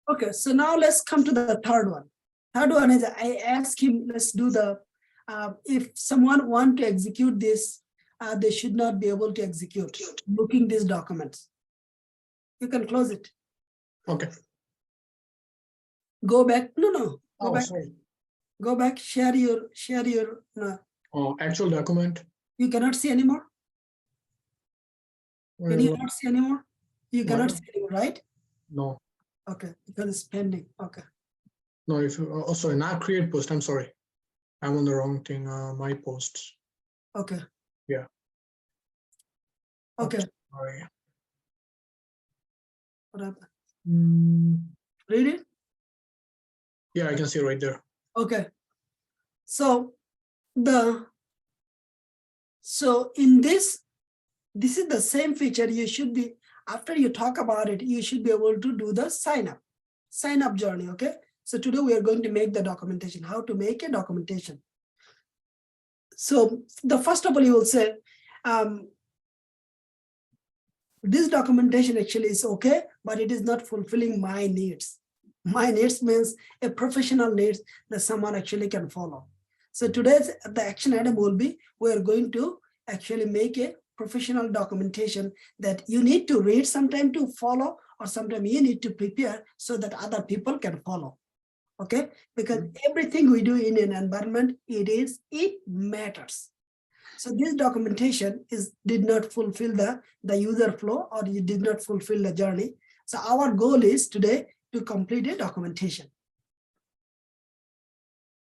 Okay, so now let's come to the third one. Third one is I ask him, let's do the, if someone want to execute this, they should not be able to execute looking these documents. You can close it. Okay. Go back. No, go Oh, back. sorry. Go back. Share your. No, Oh, actual document. you cannot see anymore. Can you not see anymore? You cannot see anymore, right? No. Okay, because it's pending. Okay. No, if you, oh, sorry, not create post. I'm sorry. I'm on the wrong thing. My posts. Okay. Yeah. Okay. Sorry. What happened? Read it? Yeah, I can see right there. Okay. So in this is the same feature. You should be, after you talk about it, you should be able to do the sign up journey. Okay. So today we are going to make the documentation, how to make a documentation. So the first of all, you will say, this documentation actually is okay, but it is not fulfilling my needs. My needs means a professional needs that someone actually can follow. So today's the action item will be, we're going to actually make a professional documentation that you need to read sometime to follow, or sometime you need to prepare so that other people can follow. Okay, because everything we do in an environment, it matters. So this documentation did not fulfill the user flow, or you did not fulfill the journey. So our goal is today to complete a documentation.